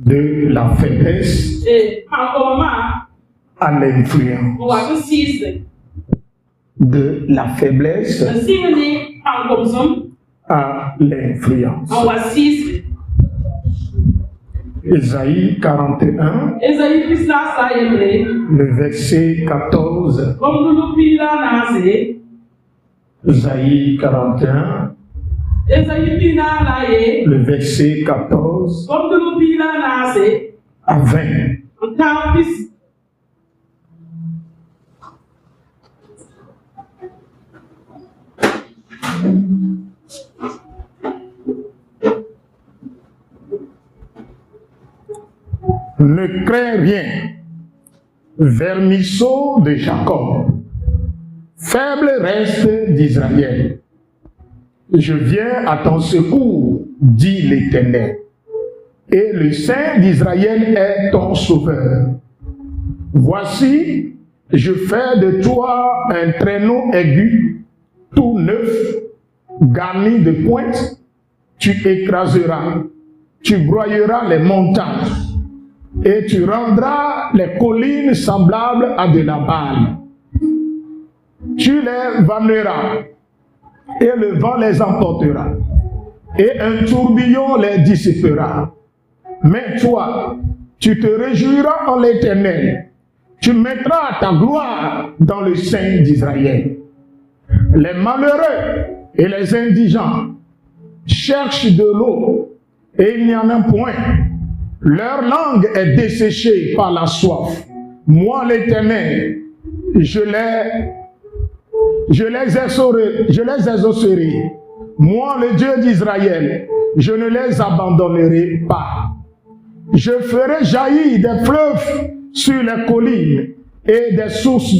de la faiblesse à l'influence. De la faiblesse à l'influence. Ésaïe 41, le verset 14. Ésaïe 41, le verset 14 à 20. Ne crains rien, vermisseau de Jacob, faible reste d'Israël. Je viens à ton secours, dit l'Éternel, et le Saint d'Israël est ton sauveur. Voici, je fais de toi un traîneau aigu, tout neuf, garni de pointes. Tu écraseras, tu broyeras les montagnes, et tu rendras les collines semblables à de la balle. Tu les vanneras, et le vent les emportera, et un tourbillon les dissipera. Mais toi, tu te réjouiras en l'Éternel, tu mettras ta gloire dans le Saint d'Israël. Les malheureux et les indigents cherchent de l'eau, et il n'y en a point. Leur langue est desséchée par la soif. Moi, l'Éternel, je les exaucerai. Moi, le Dieu d'Israël, je ne les abandonnerai pas. Je ferai jaillir des fleuves sur les collines et des sources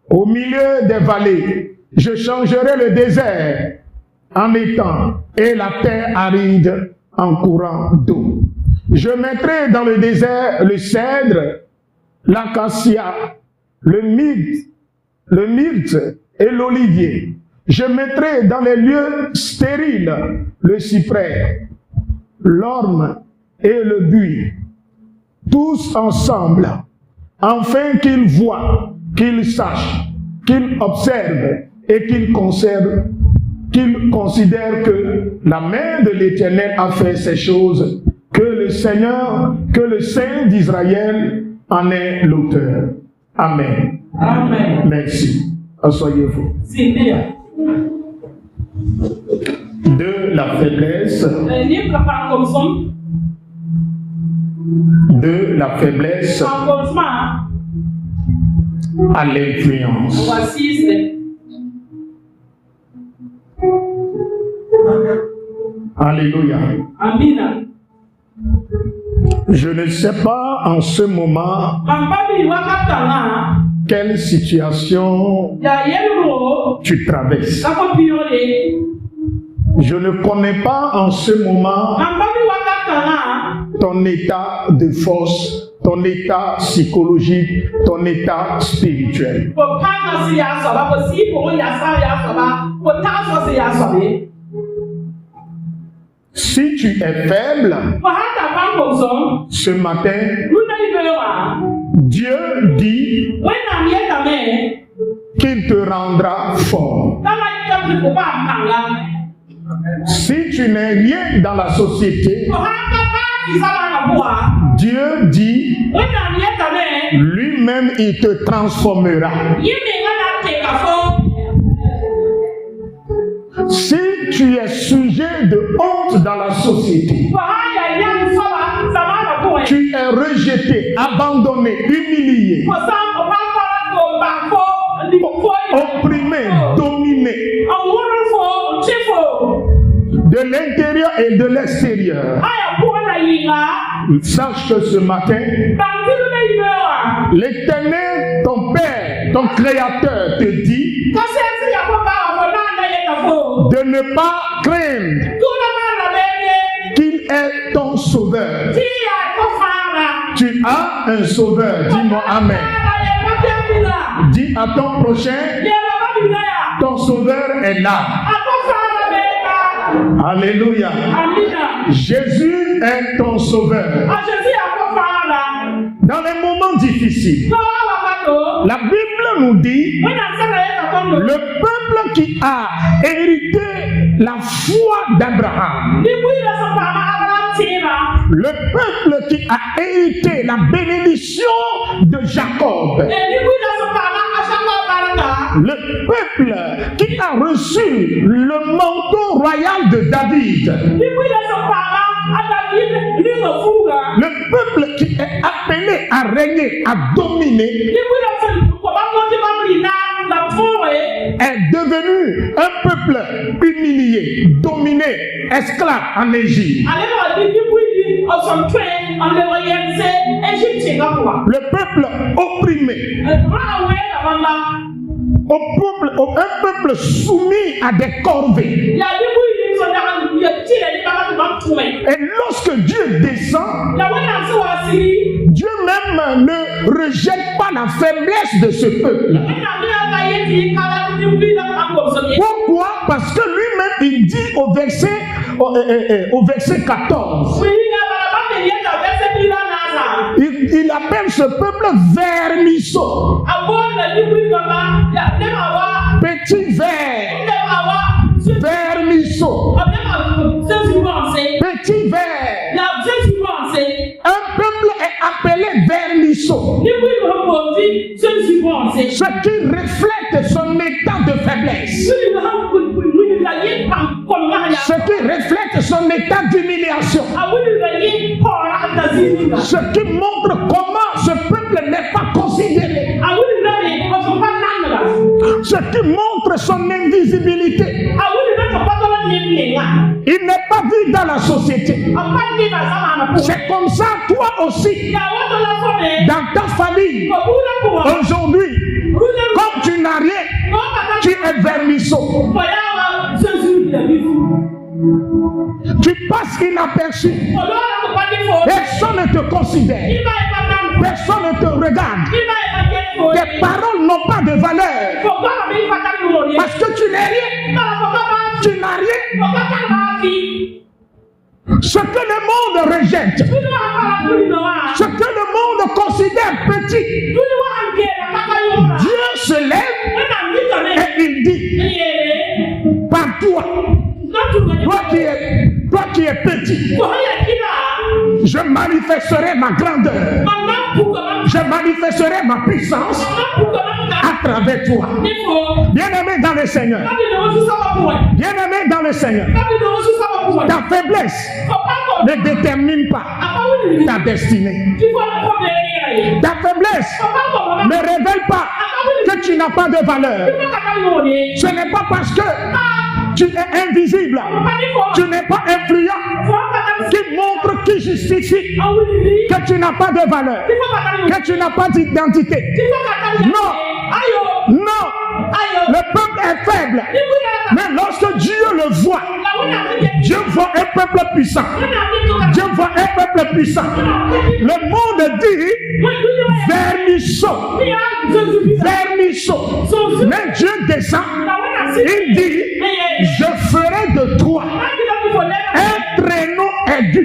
au milieu des vallées. Je changerai le désert en étang et la terre aride en courant d'eau. Je mettrai dans le désert le cèdre, l'acacia, le myrte et l'olivier. Je mettrai dans les lieux stériles le cyprès, l'orme et le buis, tous ensemble, afin qu'ils voient, qu'ils sachent, qu'ils observent et qu'ils considèrent que la main de l'Éternel a fait ces choses, que le Seigneur, que le Saint d'Israël en est l'auteur. Amen. Amen. Merci. Asseyez-vous. De la faiblesse. De la faiblesse à l'influence. Alléluia. Amen. Je ne sais pas en ce moment quelle situation tu traverses. Je ne connais pas en ce moment ton état de force, ton état psychologique, ton état spirituel. Si tu es faible, ce matin, Dieu dit qu'il te rendra fort. Si tu n'es rien dans la société, Dieu dit lui-même il te transformera. Si tu es sujet de honte dans la société, tu es rejeté, abandonné, humilié, opprimé, dominé, de l'intérieur et de l'extérieur. Sache que ce matin, l'Éternel, ton Père, ton Créateur te dit de ne pas craindre qu'il est ton sauveur. Tu as un sauveur, dis-moi Amen. Dis à ton prochain, ton sauveur est là. Alléluia. Jésus est ton sauveur. Dans les moments difficiles, la Bible nous dit, le peuple qui a hérité la foi d'Abraham, le peuple qui a hérité la bénédiction de Jacob, le peuple qui a reçu le manteau royal de David, le peuple qui est appelé à régner, à dominer, est devenu un peuple humilié, dominé, esclave en Égypte. Le peuple opprimé, un peuple soumis à des corvées. Et lorsque Dieu descend, Dieu même ne rejette pas la faiblesse de ce peuple. Pourquoi? Parce que lui-même il dit au verset 14, il appelle ce peuple vermisseau, petit ver, vermisseau, petit ver. Un peuple est appelé vermisseau, ce qui reflète son état de faiblesse, ce qui reflète son état d'humiliation, ce qui montre comment ce peuple n'est pas considéré, ce qui montre son invisibilité. Il n'est pas vu dans la société. C'est comme ça toi aussi, dans ta famille. Aujourd'hui, comme tu n'as rien, tu es vermisseau. Tu passes inaperçu. Personne ne te considère. Personne ne te regarde. Tes paroles n'ont pas de valeur. Parce que tu n'es rien. Tu n'as rien. Ce que le monde rejette, ce que le monde considère petit, Dieu se lève et il dit, par toi, toi qui es petit, je manifesterai ma grandeur, je manifesterai ma puissance à travers toi. Bien-aimé dans le Seigneur, bien-aimé dans le Seigneur, ta faiblesse ne détermine pas ta destinée. Ta faiblesse ne révèle pas que tu n'as pas de valeur. Ce n'est pas parce que tu es invisible, tu n'es pas influent, qui montre, qui justifie que tu n'as pas de valeur, que tu n'as pas d'identité. Non, non, le peuple est faible, mais lorsque Dieu le voit, Dieu voit un peuple puissant. Dieu voit un peuple puissant. Le monde dit vermisseau, vermisseau. Mais Dieu descend, il dit, je ferai de toi un traîneau aigu.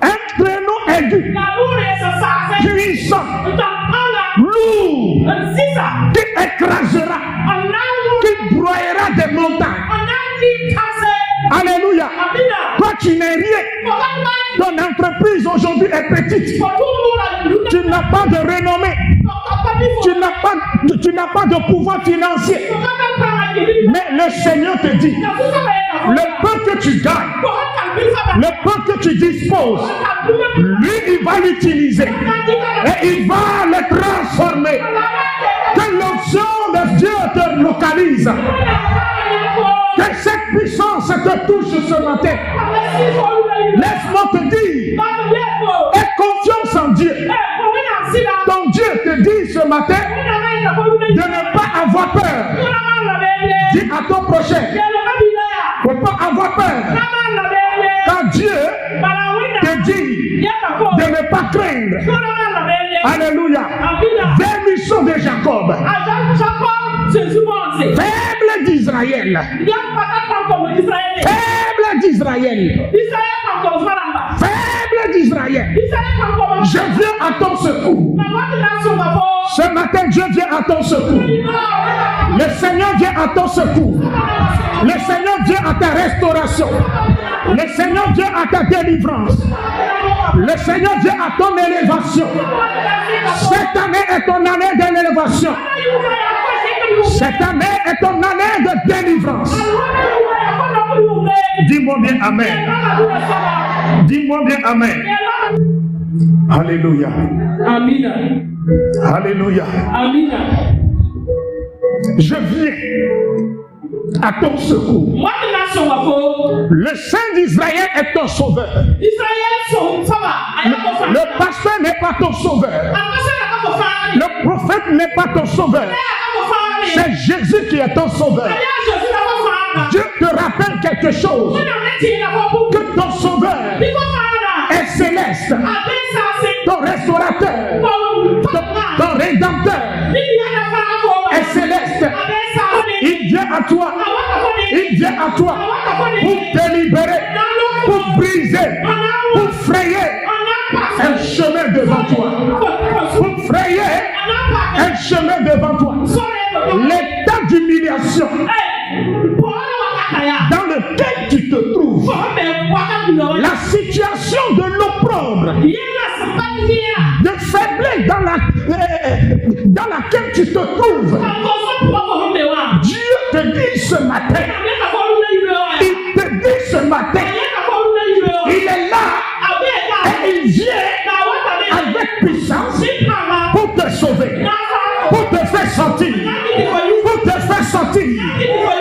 Un traîneau aigu, puissant, lourd, qui écrasera, qui broyera des montagnes. Alléluia. Toi tu n'es rien. Ton entreprise aujourd'hui est petite. Tu n'as pas de renommée. Tu n'as pas de pouvoir financier. Mais le Seigneur te dit, le peu que tu gagnes, le peu que tu disposes, lui il va l'utiliser et il va le transformer. Que l'onction de Dieu te localise. Que cette puissance te touche ce matin. Laisse-moi te dire, aie confiance en Dieu. Ton Dieu te dit ce matin de ne pas avoir peur. Dis à ton prochain, de ne pas avoir peur. Quand Dieu te dit de ne pas craindre. Alléluia. Vermisseau de Jacob. Faible d'Israël. d'Israël. Faible d'Israël. Faible d'Israël. Je viens à ton secours. Ce matin, Dieu vient à ton secours. Le Seigneur vient à ton secours. Le Seigneur vient à ta restauration. Le Seigneur vient à ta délivrance. Le Seigneur vient à ton élévation. Cette année est ton année d'élévation. Cette année est ton année de délivrance. Dis-moi bien Amen. Dis-moi bien Amen. Alléluia. Amen. Alléluia. Amen. Je viens à ton secours. Le Saint d'Israël est ton sauveur. Le pasteur n'est pas ton sauveur. Le prophète n'est pas ton sauveur. C'est Jésus qui est ton sauveur. Dieu te rappelle quelque chose. Que ton sauveur est céleste. Ton restaurateur, ton rédempteur est céleste. Il vient à toi. Il vient à toi pour te libérer, pour briser, pour frayer un chemin devant toi. Pour frayer un chemin devant toi. L'état d'humiliation dans lequel tu te trouves, la situation de l'opprobre, de faiblesse dans laquelle tu te trouves, Dieu te dit ce matin, il te dit ce matin, il est là et il vient avec puissance pour te sauver, pour te faire sortir, pour te faire sortir.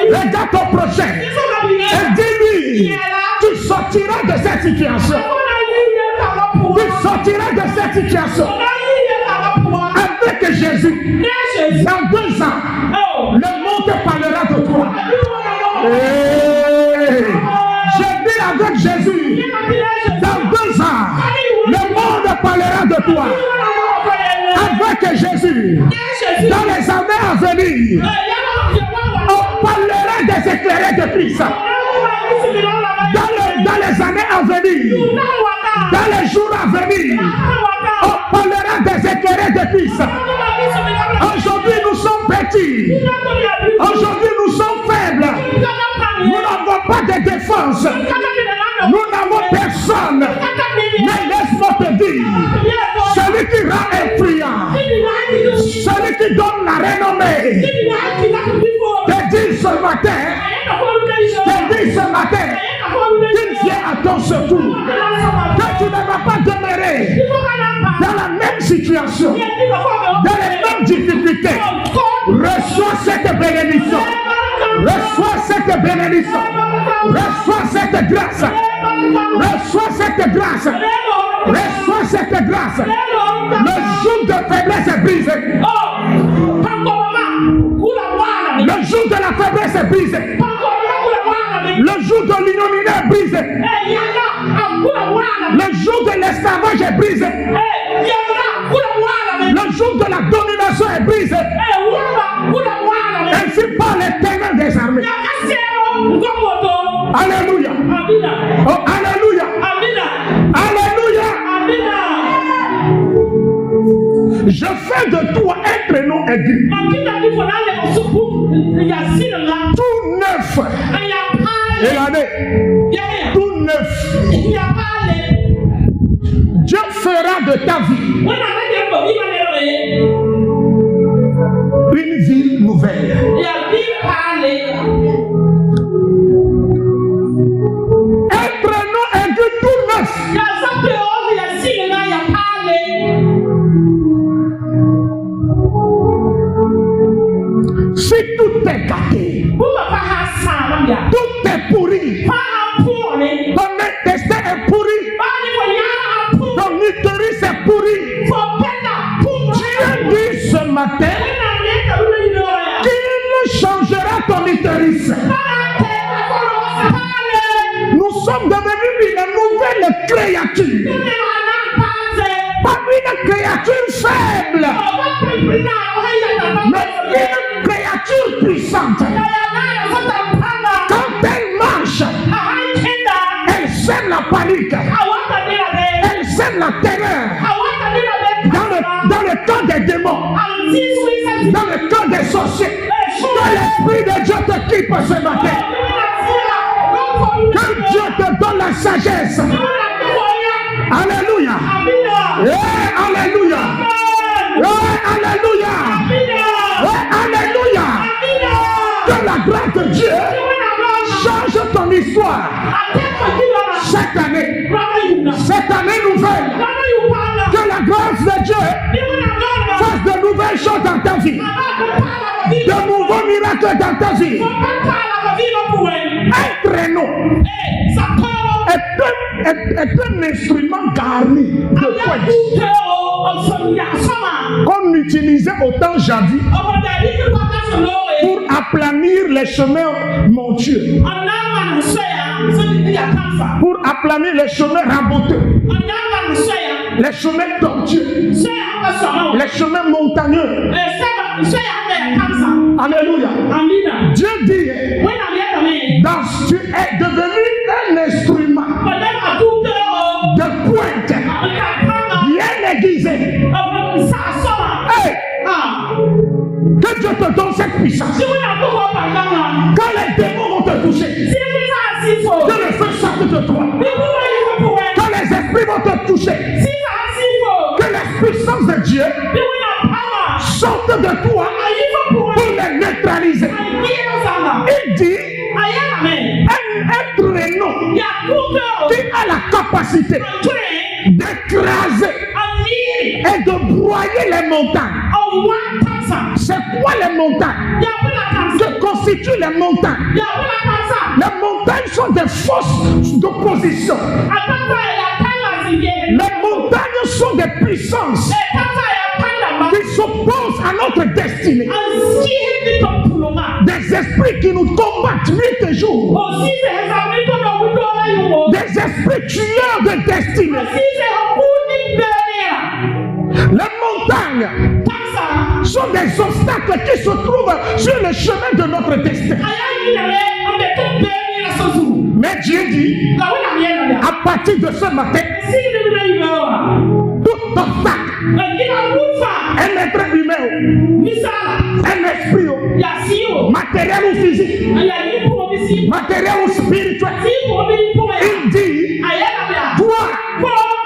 Regarde ton prochain et dis-lui, tu sortiras de cette situation. Tu sortiras de cette situation avec Jésus. Dans 2 ans, le monde parlera de toi. Je dis avec Jésus, dans 2 ans, le monde parlera de toi. Avec Jésus, dans les années à venir, on parlera des éclairés de Christ. Dans les années à venir, dans les jours à venir, on parlera des éclairés de Christ. Aujourd'hui, nous sommes petits. Aujourd'hui, nous sommes faibles. Nous n'avons pas de défense. Nous n'avons personne. Mais laisse-moi te dire, celui qui rend influent, celui qui donne la renommée, te dit ce matin, qu'il vient à ton secours, que tu ne vas pas demeurer dans la même situation, dans les mêmes difficultés. Reçois cette bénédiction. Reçois cette bénédiction. Reçois cette grâce. Reçois cette grâce. Reçois cette grâce. Le jour de faiblesse est brisé. Le jour de la faiblesse est brisé. Le jour de l'ignominie est brisé. Le jour de l'esclavage est brisé. Le jour de la domination est brisé. Ainsi par l'Éternel des armées. Alléluia. Oh, alléluia. Alléluia. Je fais de toi un prénom aigu. Tout neuf. Et l'année. Tout neuf. Dieu fera de ta vie une ville nouvelle. Un prénom aigu tout neuf. Si tout est gâté, tout est pourri, ton intestin est pourri, ton utérus est pourri, Dieu dit ce matin qu'il changera ton utérus. Nous sommes devenus une nouvelle créature. Pas une créature faible, mais une créature puissante. dans le camp des sorciers. Que l'Esprit de Dieu te quitte ce matin. Que Dieu te donne la sagesse. Alléluia. Alléluia. Alléluia. Alléluia. Que la grâce de Dieu change ton histoire. Cette année nouvelle. Que la grâce de Dieu fasse de nouvelles choses dans ta vie. De nouveaux miracles dans ta vie. Un traîneau est un instrument garni de pointe qu'on utilisait au temps jadis pour aplanir les chemins montueux, pour aplanir les chemins raboteux, les chemins tortueux, les chemins montagneux. Alléluia. Dieu dit, tu es devenu un instrument de pointe, bien aiguisé. Hey! Que Dieu te donne cette puissance. Quand les démons vont te toucher, que le feu sorte de toi. Quand les esprits vont te toucher, que la puissance de Dieu sorte de toi pour les neutraliser. Il dit un traîneau qui a la capacité d'écraser et de broyer les montagnes. C'est quoi les montagnes? Que constituent les montagnes? Les montagnes sont des forces d'opposition. Les montagnes sont des puissances qui s'opposent à notre destinée. Des esprits qui nous combattent nuit et jour. Des esprits tueurs de destinée. Les montagnes sont des obstacles qui se trouvent sur le chemin de notre destin. Mais Dieu dit, à partir de ce matin, tout obstacle, un être humain, un esprit, matériel ou physique, matériel ou spirituel, il dit, toi,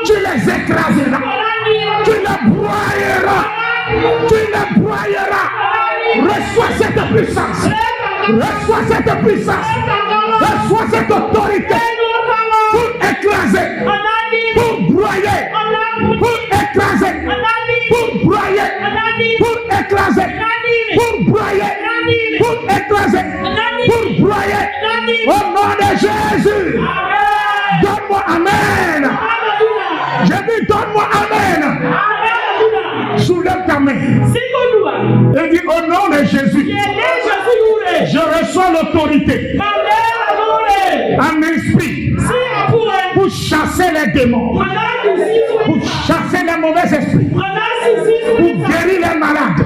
tu les écraseras, tu les broyeras, tu les broyeras. Reçois cette puissance, reçois cette puissance, reçois cette autorité pour écraser, pour broyer, pour écraser, pour broyer, pour écraser, pour broyer, pour écraser, pour broyer. Au nom de Jésus, donne-moi amen. Je dis donne-moi amen. Soulève ta main. Et dis au nom de Jésus, je reçois l'autorité en esprit pour chasser les démons, pour chasser les mauvais esprits, pour guérir les malades,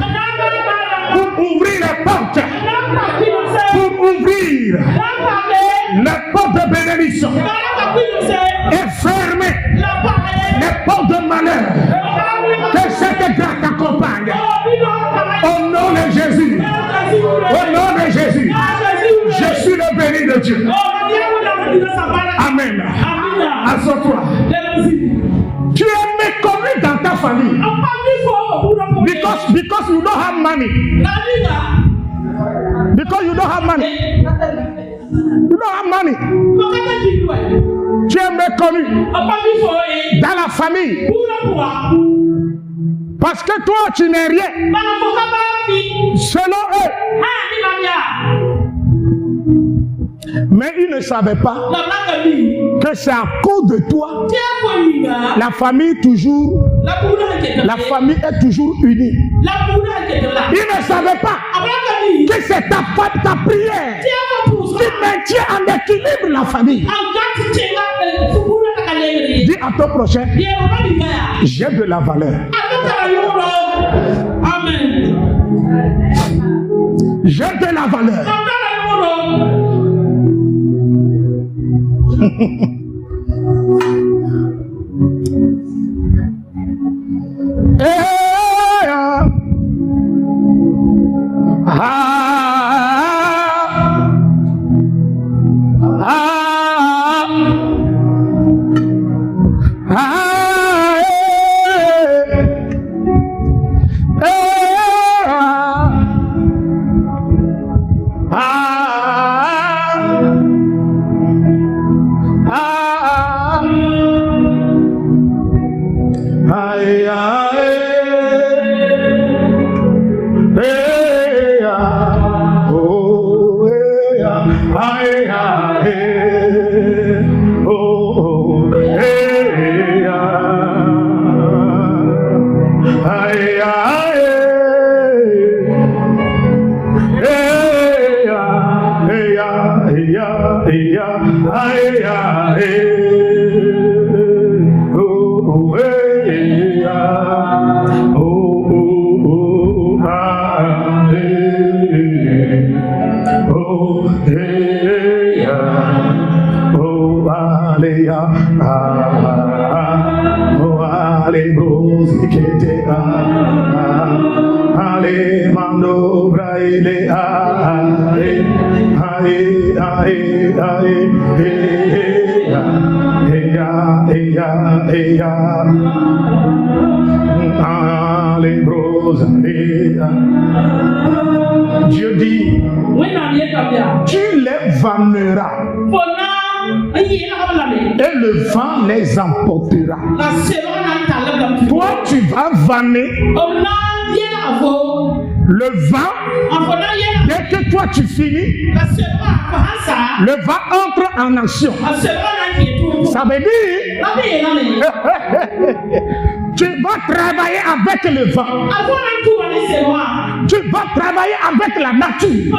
pour ouvrir les portes, pour ouvrir les portes de bénédiction et fermer les portes de malheur. Que cette grâce t'accompagne. Au nom de Jésus. Au nom de Jésus. Je suis le béni de Dieu. Amen. Assois-toi. Tu es méconnu dans ta famille. Because you don't have money. Because you don't have money. You don't have money. Tu es méconnu dans la famille. Parce que toi, tu n'es rien. Selon eux. Mais ils ne savaient pas que c'est à cause de toi. La famille est toujours unie. Ils ne savaient pas que c'est ta prière qui maintient en équilibre la famille. Dis à ton prochain, j'ai de la valeur. Amen. J'ai de la valeur. allez, brosi kete allez, mando braile allez, allez, brosi Dieu dit, tu les vanneras et le vent les emportera. Toi, tu vas vanner le vent. Dès que toi tu finis, le vent entre en action. Ça veut dire tu vas travailler avec le vent. Tu vas travailler avec la nature.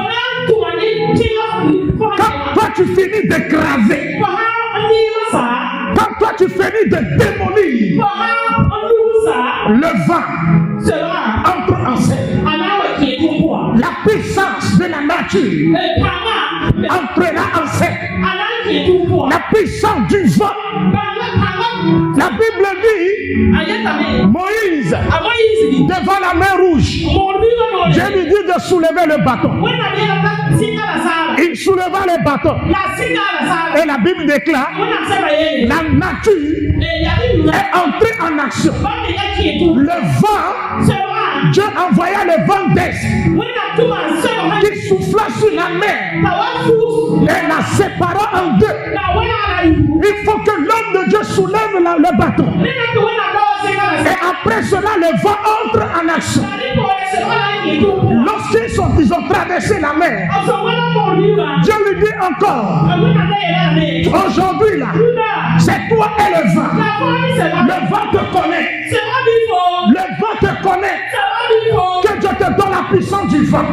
Quand toi tu finis d'écraser, quand toi tu finis de démolir, le vent entre en scène. La puissance de la nature entrera en scène. La puissance du vent. La Bible dit, Moïse, devant la mer rouge, Dieu lui dit de soulever le bâton. Il souleva le bâton. Et la Bible déclare, la nature est entrée en action. Le vent, Dieu envoya le vent d'est qui souffla sur la mer et la sépara en deux. Il faut que l'homme de Dieu soulève le bâton. Et après cela, le vent entre en action. Lorsqu'ils ont traversé la mer, Dieu lui dit encore, aujourd'hui là, c'est toi et le vent. Le vent te connaît. Le vent te connaît. Que Dieu te donne la puissance du vent.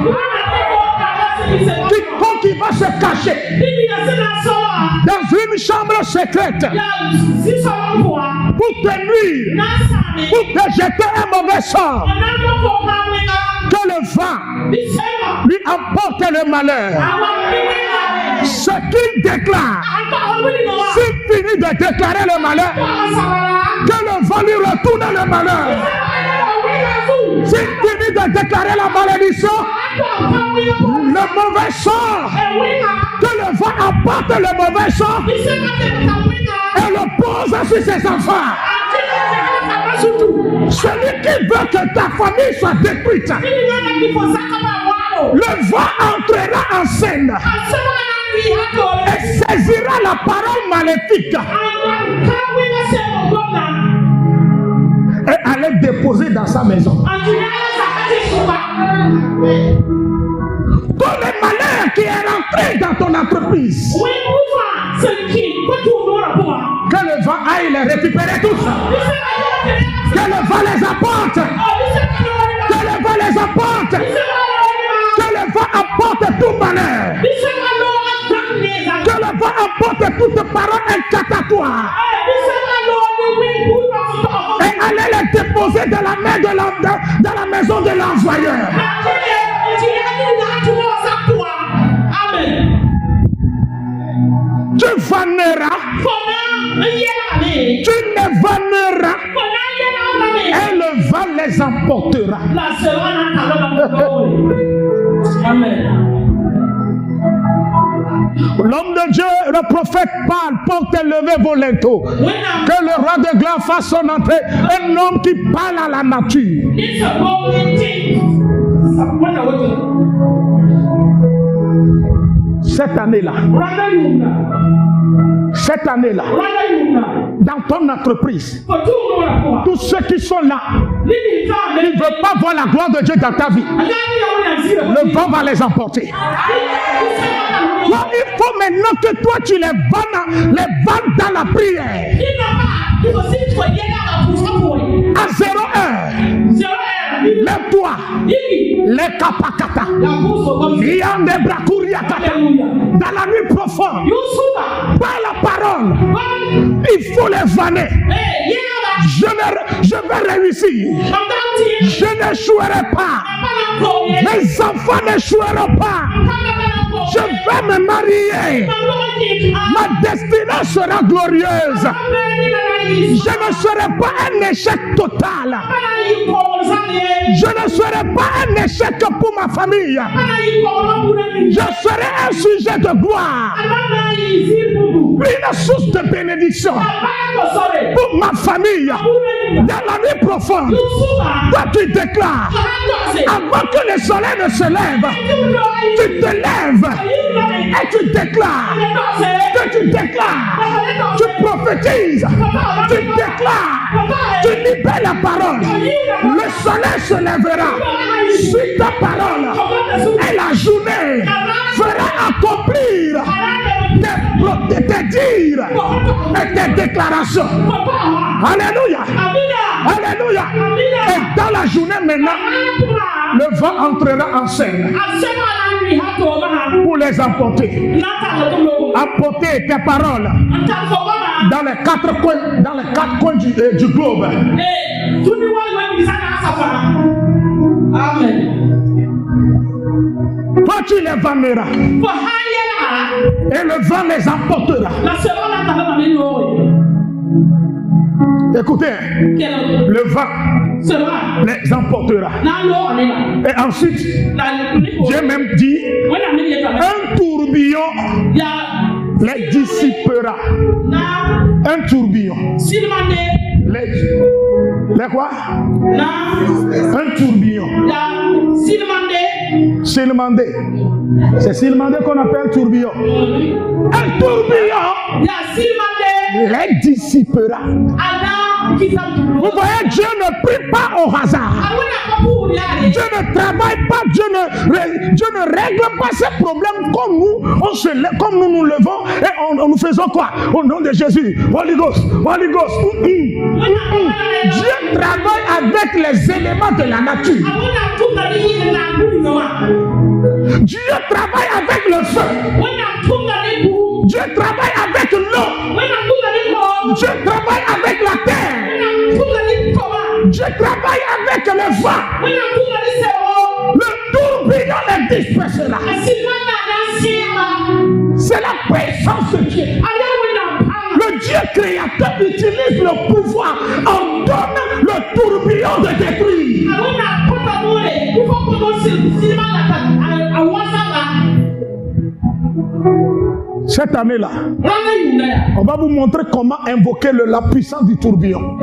Quiconque qui va se cacher dans une chambre secrète pour te nuire, pour te jeter un mauvais sort, que le vent lui apporte le malheur. Ce qu'il déclare, s'il finit de déclarer le malheur, que le vent lui retourne le malheur. S'il finit de déclarer la malédiction, le mauvais sort, que le vent apporte le mauvais sort et le pose sur ses enfants. Celui qui veut que ta famille soit détruite, le vent entrera en scène et saisira la parole maléfique et allait déposer dans sa maison. Tout le malheur qui est rentré dans ton entreprise, que le vent aille les récupérer tous. Que le vent les apporte. Que le vent les apporte. Que le vent apporte tout malheur. Que le vent apporte toute parole incantatoire. Et allez les déposer dans la main dans la maison de l'envoyeur. Tu vanneras. Tu les vanneras. Et le vent les emportera. L'homme de Dieu, le prophète parle, porte élevé vos linteaux. Que le roi de gloire fasse son entrée. Un homme qui parle à la nature. Cette année-là, dans ton entreprise, tous ceux qui sont là, ils ne veulent pas voir la gloire de Dieu dans ta vie. Le vent va les emporter. Donc, il faut maintenant que toi tu les vannes dans la prière. À 0 heure, lève-toi. Les kapakata. Dans la nuit profonde, par la parole, il faut les vanner. Je vais réussir. Je n'échouerai pas. Mes enfants n'échoueront pas. Je vais me marier. Ma destinée sera glorieuse. Je ne serai pas un échec total. Je ne serai pas un échec pour ma famille. Je serai un sujet de gloire. Une source de bénédiction pour ma famille. Dans la nuit profonde, toi tu déclares, avant que le soleil ne se lève, tu te lèves et tu déclares, tu prophétises, tu déclares, tu libères la parole. Le soleil se lèvera sur ta parole et la journée fera accomplir tes dires et tes déclarations. Alléluia. Alléluia. Et dans la journée maintenant, le vent entrera en scène pour les emporter. Apporter tes paroles dans les quatre coins du globe. Toi tu les vanneras et le vent les emportera. Écoutez, le vent les emportera. Et ensuite, Dieu même dit, un tourbillon les dissipera. Un tourbillon. Les quoi? Un tourbillon. Silmandé. C'est Silmandé qu'on appelle tourbillon. Un tourbillon les dissipera. Vous voyez, Dieu ne prie pas au hasard. Dieu ne travaille pas, Dieu ne règle pas ses problèmes comme nous, comme nous nous levons et nous faisons quoi? Au nom de Jésus. Holy Ghost, Holy Ghost. Dieu travaille avec les éléments de la nature. Dieu travaille avec le feu. Dieu travaille avec l'eau. Dieu travaille avec la terre. Dieu travaille avec le vent. Le tourbillon les dispersera. C'est la présence de Dieu. Le Dieu créateur utilise le pouvoir en donne le tourbillon de détruire. Cette année-là, on va vous montrer comment invoquer la puissance du tourbillon.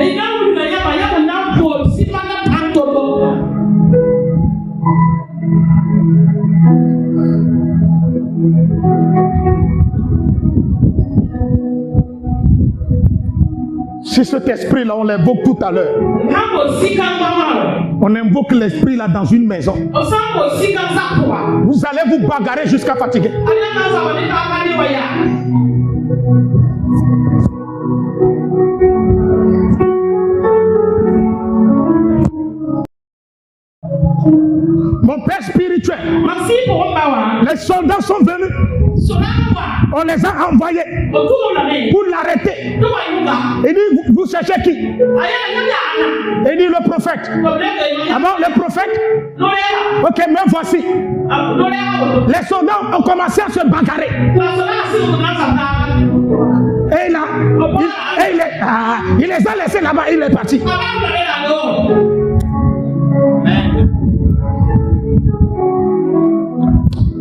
Si cet esprit-là, on l'invoque tout à l'heure. On invoque l'esprit-là dans une maison. Vous allez vous bagarrer jusqu'à fatiguer. Mon père spirituel, les soldats sont venus. On les a envoyés pour l'arrêter. Il dit, vous cherchez qui? Il dit, le prophète. Ah bon, le prophète? Ok, mais voici. Les soldats ont commencé à se bagarrer. Et là, il les a laissés là-bas, il est parti.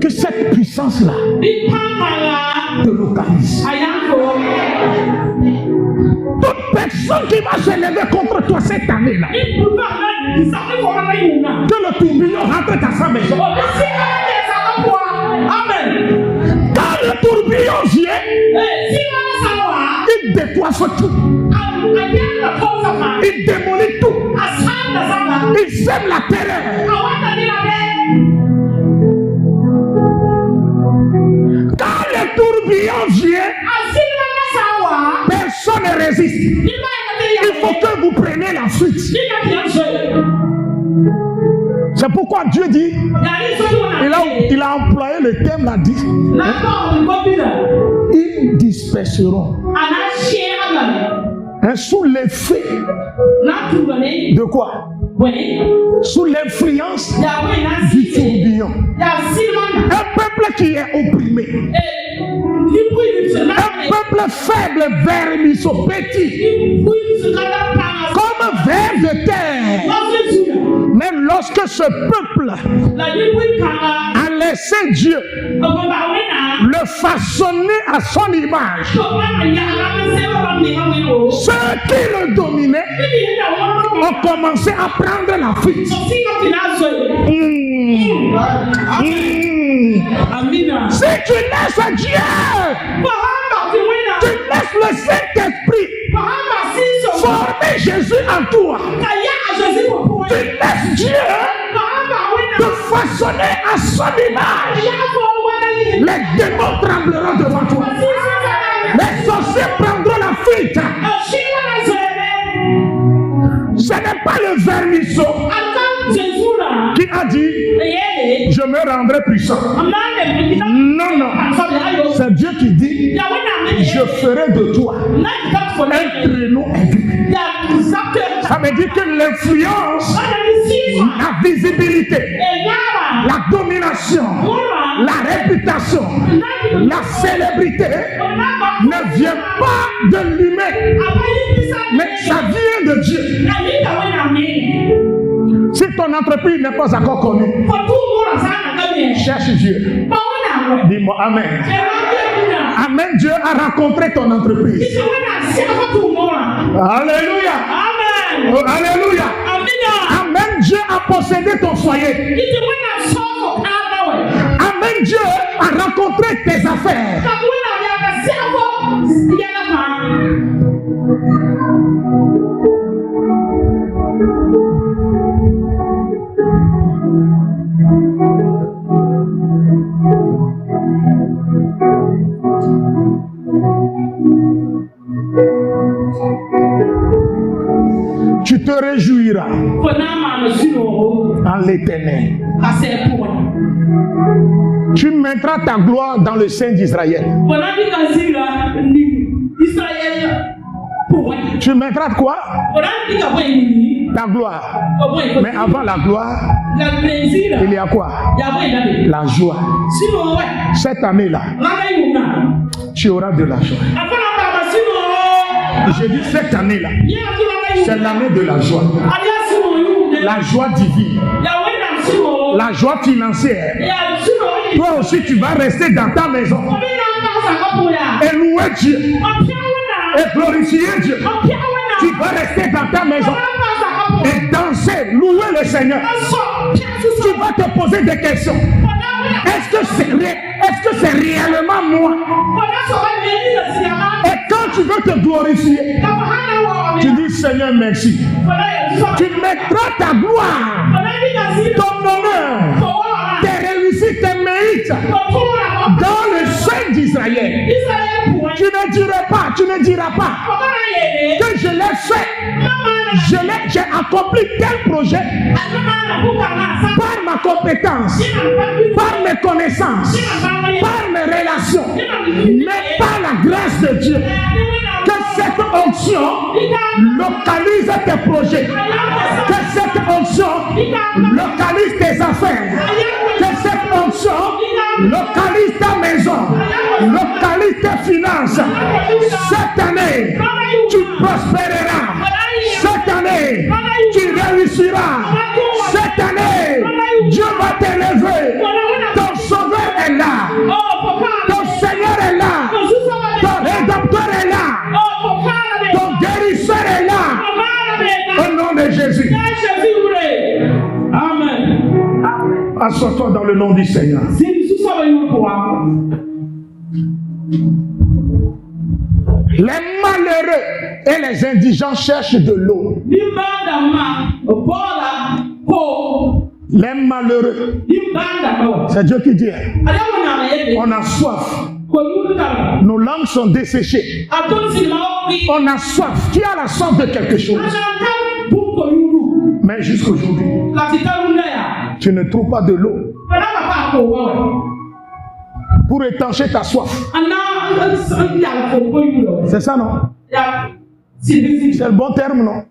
Que cette puissance-là te localise. Toute personne qui va se lever contre toi cette année-là, que le tourbillon rentre dans sa maison. Amen. Quand le tourbillon vient, il décoiffe tout. Il démolit tout. Il sème la terreur. Quand le tourbillon vient, personne ne résiste. Il faut que vous preniez la fuite. C'est pourquoi Dieu dit, il a employé le terme, l'a dit. Ils disperseront. Sous l'effet de quoi? sous l'influence du tourbillon. Un peuple qui est opprimé. Un peuple faible, vermisseux, petit. Comme ver de terre. Mais lorsque ce peuple a laissé Dieu le façonner à son image, ceux qui le dominaient ont commencé à prendre la fuite. Si tu laisses Dieu, tu laisses le Saint-Esprit former Jésus en toi, tu laisses Dieu te façonner à son image, les démons trembleront devant toi, les sorciers prendront la fuite. Ce n'est pas le vermisseau qui a dit je me rendrai puissant. Non, non. C'est Dieu qui dit je ferai de toi un traîneau aigu. Ça veut dire que l'influence, la visibilité, la domination, la réputation, la célébrité ne vient pas de l'humain, mais ça vient de Dieu. Si ton entreprise n'est pas encore connue, cherche Dieu. Dis-moi Amen. Amen. Dieu a rencontré ton entreprise. Alléluia. Oh, alléluia. Amen. Dieu a possédé ton foyer. Amen. Dieu a rencontré tes affaires. Tu te réjouiras en l'Éternel. Tu mettras ta gloire dans le sein d'Israël. Tu mettras quoi? Ta gloire. Mais avant la gloire, il y a quoi? La joie. Cette année-là, tu auras de la joie. Je dis cette année-là, c'est l'année de la joie. La joie divine. La joie financière. Toi aussi, tu vas rester dans ta maison et louer Dieu et glorifier Dieu. Tu vas rester dans ta maison et danser, louer le Seigneur. Tu vas te poser des questions. Est-ce que c'est réellement moi? Et quand tu veux te glorifier, tu dis Seigneur merci. Tu mettras ta gloire, ton honneur, tes réussites, tes mérites dans le sein d'Israël. Tu ne diras pas que je l'ai fait. J'ai accompli tel projet par ma compétence, par mes connaissances, par mes relations, mais par la grâce de Dieu. Que cette onction localise tes projets, que cette onction localise tes affaires, que cette onction localise ta maison, localise tes finances. Cette année, tu prospéreras. Cette année, tu réussiras. Cette année, Dieu va t'élever. Ton sauveur est là. Ton Seigneur est là. Ton rédempteur est là. Ton guérisseur est là. Au nom de Jésus. Amen. Assois-toi dans le nom du Seigneur. Les malheureux et les indigents cherchent de l'eau. Les malheureux, c'est Dieu qui dit, on a soif. Nos langues sont desséchées. On a soif. Tu as la soif de quelque chose. Mais jusqu'aujourd'hui, tu ne trouves pas de l'eau pour étancher ta soif. C'est ça, non? C'est le bon terme, non?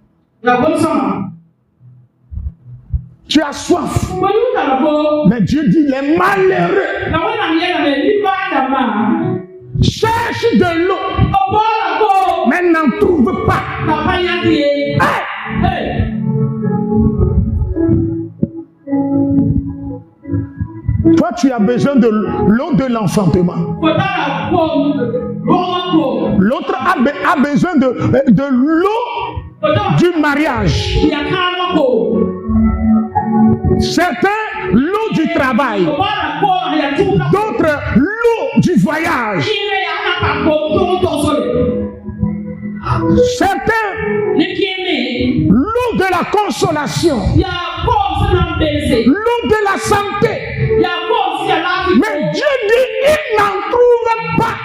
Tu as soif. Mais Dieu dit les malheureux cherchent de l'eau, mais n'en trouvent pas. Hey! Toi, tu as besoin de l'eau de l'enfantement. L'autre a besoin de l'eau du mariage. Certains, l'eau du travail. D'autres, l'eau du voyage. Certains, l'eau de la consolation. L'eau de la santé. Mais Dieu dit, il n'en trouve pas.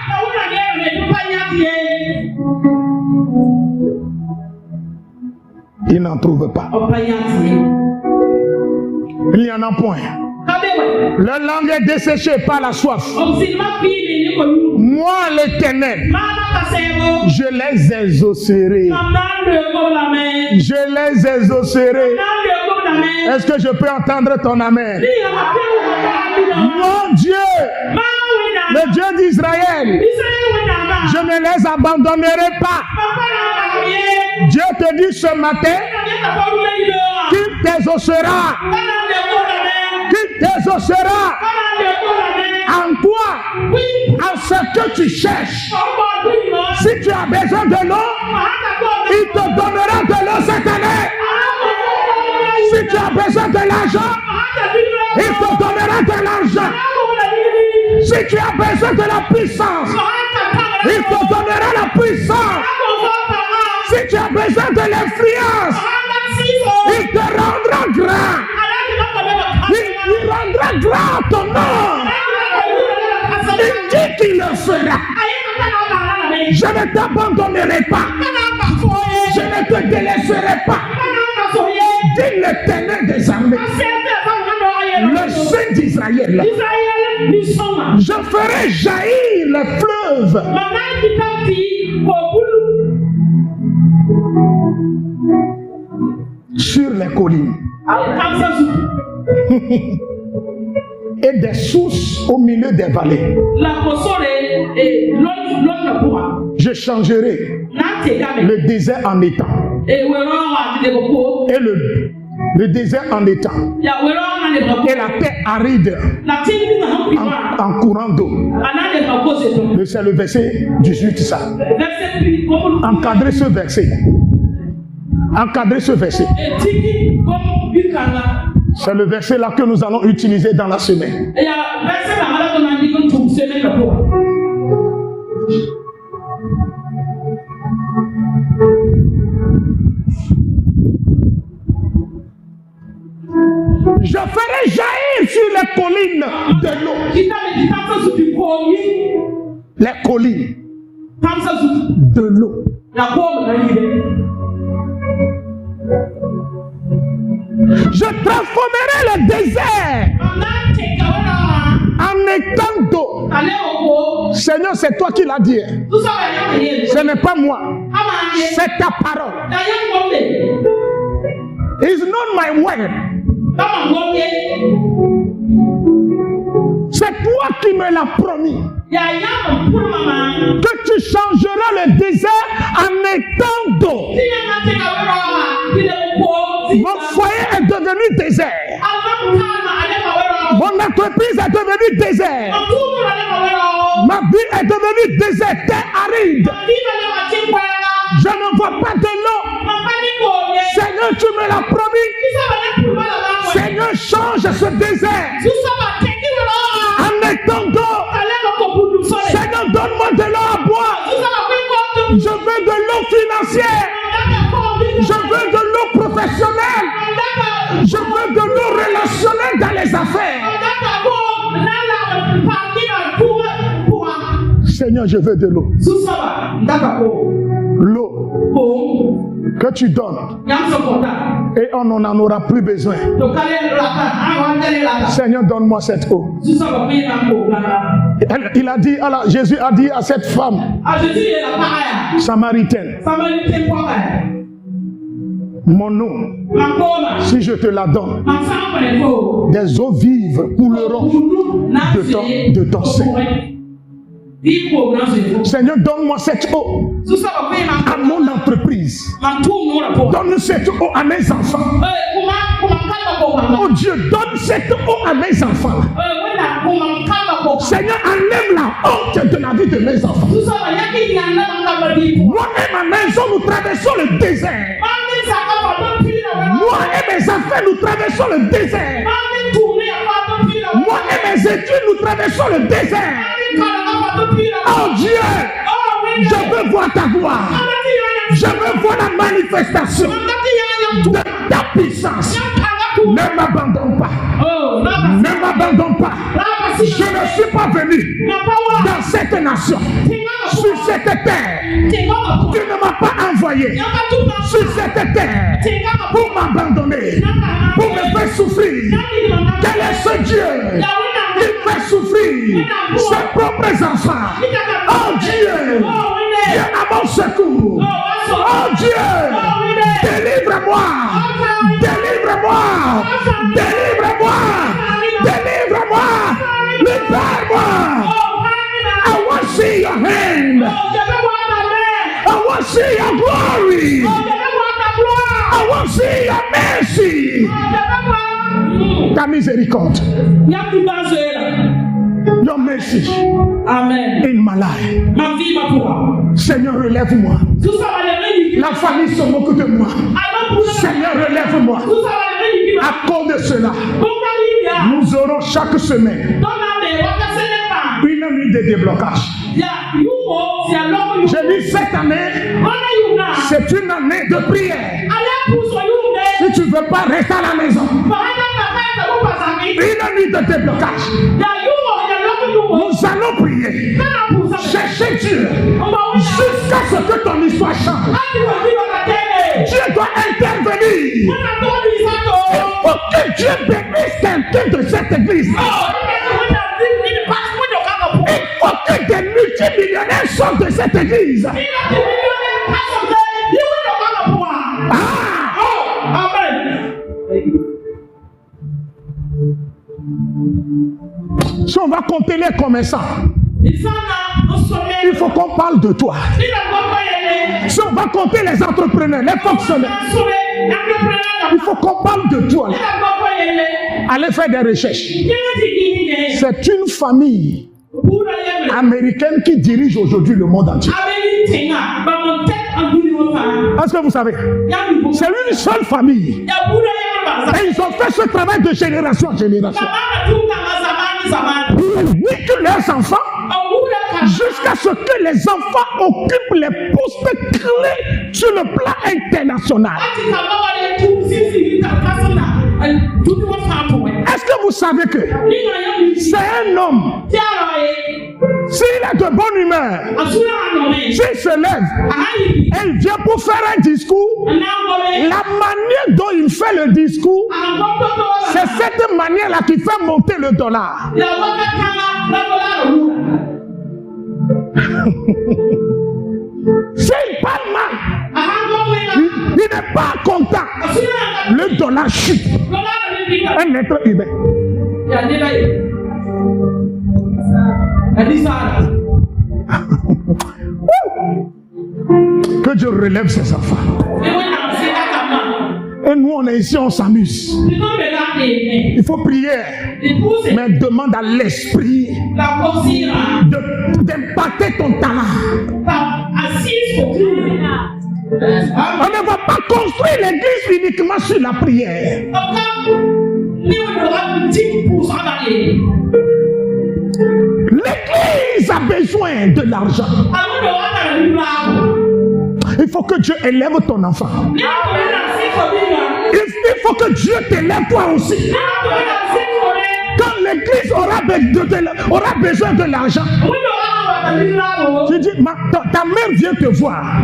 Il n'en trouve pas. Il n'y en a point. Leur langue est desséchée par la soif. Moi, l'Éternel, je les exaucerai. Je les exaucerai. Est-ce que je peux entendre ton amen? Mon Dieu, le Dieu d'Israël, je ne les abandonnerai pas. Dieu te dit ce matin qu'il t'exaucera. Qu'il t'exaucera en toi, en ce que tu cherches. Si tu as besoin de l'eau, il te donnera de l'eau cette année. Si tu as besoin de l'argent, il te donnera de l'argent. Si tu as besoin de la puissance, il te donnera la puissance. Si tu as besoin de l'influence, il te rendra grand. Il rendra grand ton nom. Il dit qu'il le fera. Je ne t'abandonnerai pas. Je ne te délaisserai pas. Dit l'Éternel des armées, le Saint d'Israël. Je ferai jaillir le fleuve sur les collines et des sources au milieu des vallées. Je changerai le désert en étang et le désert en étang et la terre aride en courant d'eau. C'est le verset 18 ça. Encadrez ce verset. Encadrez ce verset. C'est le verset là que nous allons utiliser dans la semaine. Je ferai jaillir sur les collines de l'eau. Les collines de l'eau. Je transformerai le désert en étang d'eau. Seigneur, c'est toi qui l'as dit. Ce n'est pas moi. C'est ta parole. It's not my word. C'est toi qui me l'as promis. Que tu changeras le désert en étang d'eau. Mon foyer est devenu désert. Mon entreprise est devenue désert. Ma vie est devenue désert, terre aride. Je ne vois pas de l'eau. Seigneur, tu me l'as promis. Seigneur, change ce désert en étang d'eau. Seigneur, donne-moi de l'eau à boire. Je veux de l'eau financière. Je veux de l'eau professionnelle. Je veux de l'eau relationnelle dans les affaires. Seigneur, je veux de l'eau. L'eau que tu donnes. Et on n'en aura plus besoin. Seigneur, donne-moi cette eau. Il a dit, alors Jésus a dit à cette femme samaritaine, Mon nom, si je te la donne, des eaux vives couleront de ton sein. Seigneur, donne-moi cette eau à mon entreprise. Donne cette eau à mes enfants. Oh Dieu, donne cette eau à mes enfants. Seigneur, enlève la honte de la vie de mes enfants. Moi et ma maison, nous traversons le désert. Moi et mes affaires, nous traversons le désert. Moi et mes études, nous traversons le désert. Oh Dieu, je veux voir ta gloire. Je veux voir la manifestation de ta puissance. Ne m'abandonne pas. Ne m'abandonne pas. Je ne suis pas venu dans cette nation, sur cette terre. Tu ne m'as pas envoyé sur cette terre pour m'abandonner, pour me faire souffrir. Quel est ce Dieu qui fait souffrir ses propres enfants? Oh Dieu, viens à mon secours. Oh Dieu, délivre-moi. Délivre-moi. Délivre-moi. Délivre-moi. Libère-moi. I want to see your hand. I want to see your glory. I want to see your mercy. Ta miséricorde. Your mercy. Amen. In my life. Seigneur, relève-moi. La famille se moque de moi. Seigneur, relève-moi. À cause de cela, nous aurons chaque semaine une nuit de déblocage. J'ai dit cette année, c'est une année de prière. Si tu ne veux pas rester à la maison, une nuit de déblocage. Nous allons prier, chercher Dieu jusqu'à ce que ton histoire change. Dieu doit intervenir. Il faut que Dieu bénisse quelqu'un de cette église. Il faut que des multimillionnaires sortent de cette église. Si on va compter les commerçants, il faut qu'on parle de toi. Si on va compter les entrepreneurs, les fonctionnaires, il faut qu'on parle de toi. Allez faire des recherches. C'est une famille américaine qui dirige aujourd'hui le monde entier. Est-ce que vous savez? C'est une seule famille. Et ils ont fait ce travail de génération en génération. Ils niquent leurs enfants jusqu'à ce que les enfants occupent les postes clés sur le plan international. Est-ce que vous savez que c'est un homme, s'il est de bonne humeur, s'il se lève et il vient pour faire un discours, la manière dont il fait le discours, c'est cette manière-là qui fait monter le dollar. S'il parle mal, il n'est pas content, le dollar chute. Un être humain. Que Dieu relève ses enfants. Et nous, on est ici, on s'amuse. Il faut prier, mais demande à l'esprit d'impacter ton talent. On ne va pas construire l'église uniquement sur la prière. L'église a besoin de l'argent. Il faut que Dieu élève ton enfant. Il faut que Dieu t'élève toi aussi. Quand l'église aura besoin de l'argent, tu dis, ta mère vient te voir.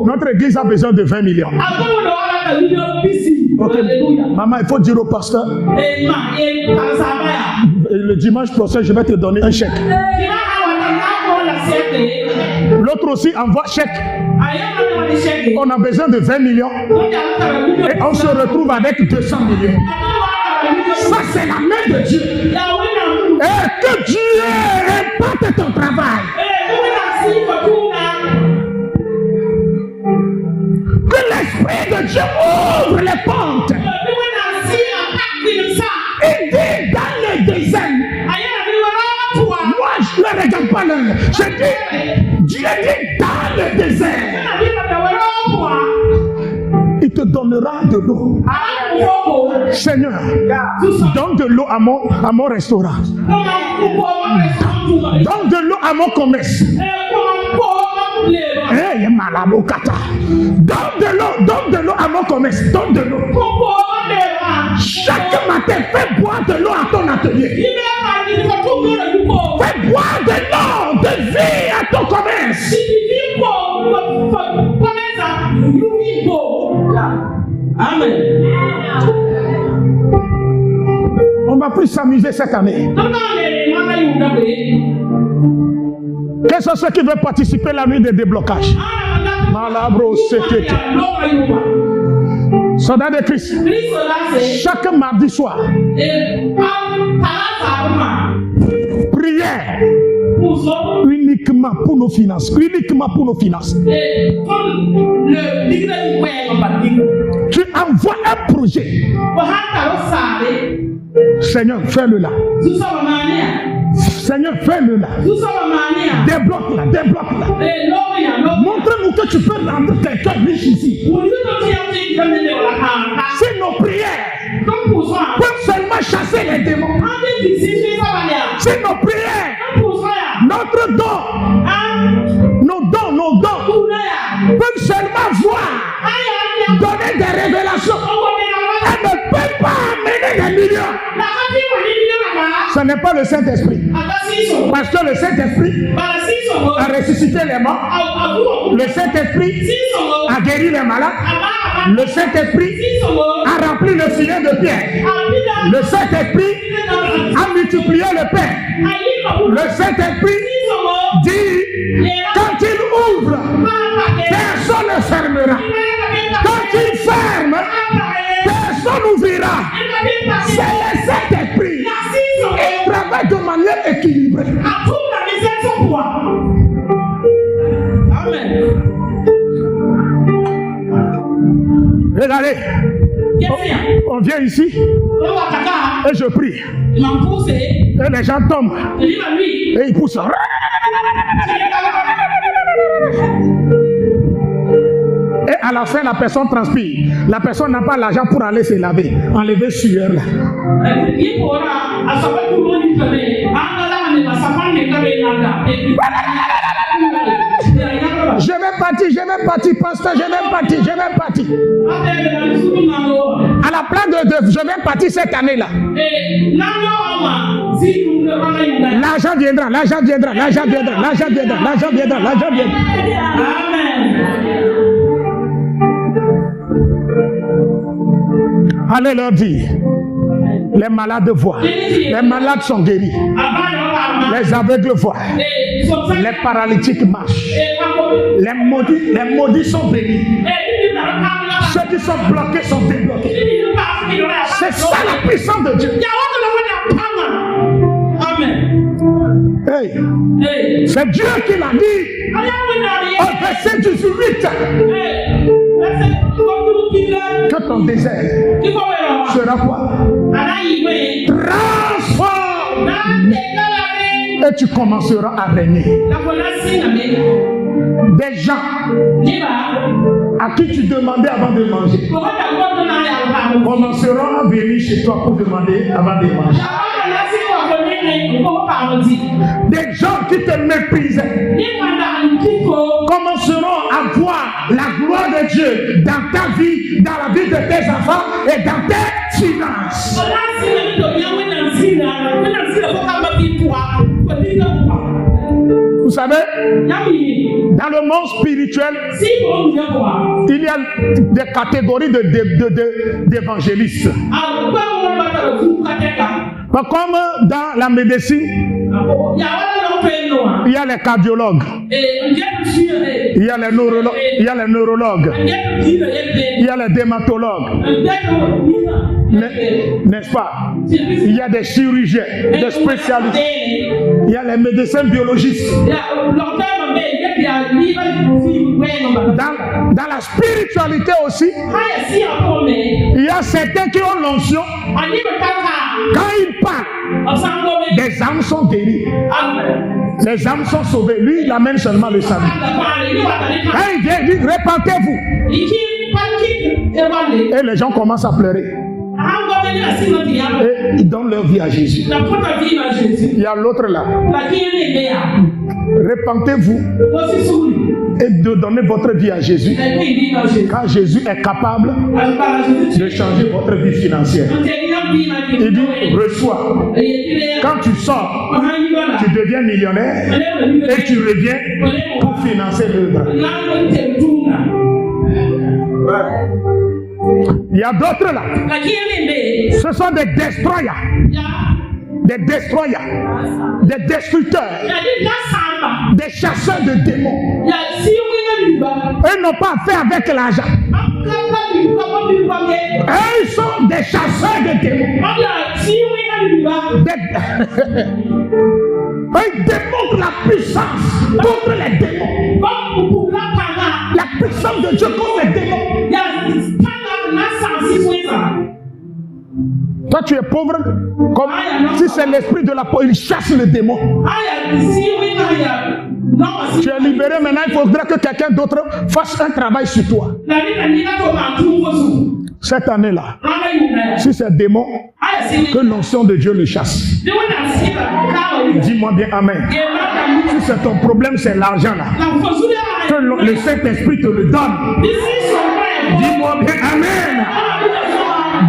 Notre église a besoin de 20 millions. Okay. Maman, il faut dire au pasteur, le dimanche prochain, je vais te donner un chèque. L'autre aussi envoie chèque. On a besoin de 20 millions. Et on se retrouve avec 200 millions. Ça, c'est la main de Dieu. Et que Dieu impacte ton travail. Que l'Esprit de Dieu ouvre les portes. Il dit dans le désert. Moi, je ne regarde pas l'heure. Je dis, Dieu dit dans le désert. Il te donnera de l'eau. Seigneur, donne de l'eau à mon restaurant. Donne de l'eau à mon commerce. Hey, Malabokata. Donne de l'eau à mon commerce. Donne de l'eau. Chaque matin, fais boire de l'eau à ton atelier. Fais boire de l'eau de vie à ton commerce. Amen. On va plus s'amuser cette année. Quels sont ceux qui veulent participer à la nuit de déblocage? Malabro, c'est Soldat de Christ. Chaque mardi soir. Prière. Uniquement pour nos finances. Uniquement pour nos finances. Tu envoies un projet. Seigneur, fais-le là. Seigneur, fais-le là. Débloque-la, débloque-la. Montre-nous que tu peux rendre quelqu'un riche ici. C'est nos prières peuvent seulement chasser les démons. C'est nos prières. Notre don. Nos dons peuvent seulement voir, donner des révélations. Elle ne peut pas amener des millions. Ce n'est pas le Saint-Esprit. Parce que le Saint-Esprit a ressuscité les morts. Le Saint-Esprit a guéri les malades. Le Saint-Esprit a rempli le filet de pierre. Le Saint-Esprit a multiplié le pain. Le Saint-Esprit dit, quand il ouvre, personne ne fermera. Quand il ferme, personne n'ouvrira. C'est le Saint-Esprit. Il travaille de manière équilibrée. Amen. Regardez. On vient ici et je prie. Et les gens tombent. Et ils poussent. Et à la fin, la personne transpire. La personne n'a pas l'argent pour aller se laver. Enlever sueur là. Je vais partir, pasteur, je vais partir. À la place de je vais partir cette année-là. L'argent viendra. Amen. Allez leur dire, les malades voient, les malades sont guéris, les aveugles voient, les paralytiques marchent, les maudits sont bénis, ceux qui sont bloqués sont débloqués. C'est ça la puissance de Dieu. Amen. Hey. C'est Dieu qui l'a dit au verset 18. Que ton désert sera quoi? Transforme. Et tu commenceras à régner. Des gens à qui tu demandais avant de manger commenceront à venir chez toi pour demander avant de manger. Des gens qui te méprisaient commenceront à voir la gloire de Dieu dans ta vie, dans la vie de tes enfants et dans tes finances. Vous savez, dans le monde spirituel, il y a des catégories d'évangélistes. Comme dans la médecine, Il y a les cardiologues. Il y a les neurologues. Il y a les neurologues. Il y a les dermatologues. N'est-ce pas? Il y a des chirurgiens, des spécialistes. Il y a les médecins biologistes. Dans la spiritualité aussi, il y a certains qui ont l'onction. Quand ils parlent, des âmes sont guéries. Les âmes sont sauvées. Lui, il amène seulement le salut. Quand il vient, il dit, répentez-vous. Et les gens commencent à pleurer. Et ils donnent leur vie à Jésus. Il y a l'autre là. Répentez-vous et de donner votre vie à Jésus. Quand Jésus est capable de changer votre vie financière. Il dit, reçois. Quand tu sors, tu deviens millionnaire et tu reviens pour financer l'œuvre. Il y a d'autres là. Ce sont des destroyers. Des destroyers. Des destructeurs. Des chasseurs de démons. Eux n'ont pas affaire avec l'argent. Eux, ils sont des chasseurs de démons. Ils démontrent la puissance contre les démons. La puissance de Dieu contre les démons. Toi, tu es pauvre, comme si c'est l'esprit de la pauvreté. Il chasse le démon. Tu es libéré maintenant, il faudrait que quelqu'un d'autre fasse un travail sur toi. Cette année-là, si c'est démon, que l'onction de Dieu le chasse. Dis-moi bien Amen. Si c'est ton problème, c'est l'argent là. Que le Saint-Esprit te le donne. Dis-moi bien Amen.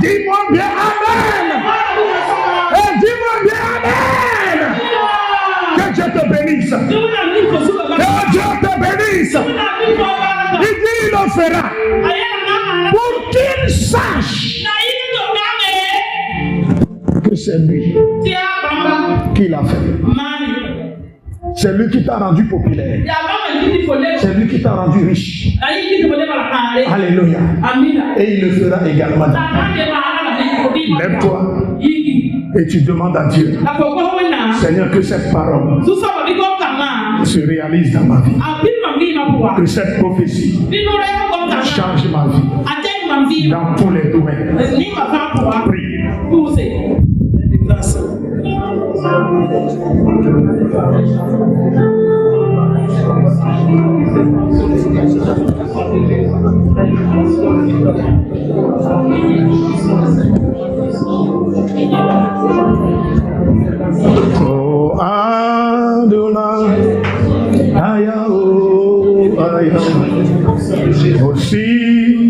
Dis-moi bien Amen. Et dis-moi bien Amen. Que Dieu te bénisse. Que Dieu te bénisse. Il dit il le fera. Pour qu'il sache que c'est lui qui l'a fait. C'est lui qui t'a rendu populaire. C'est lui qui t'a rendu riche. Alléluia. Et il le fera également. Lève-toi et tu demandes à Dieu, Seigneur, que cette parole se réalise dans ma vie. Que cette prophétie change ma vie dans tous les domaines. Prie. Grâce. Oh Adonai, Aya, oh Aya, aussi.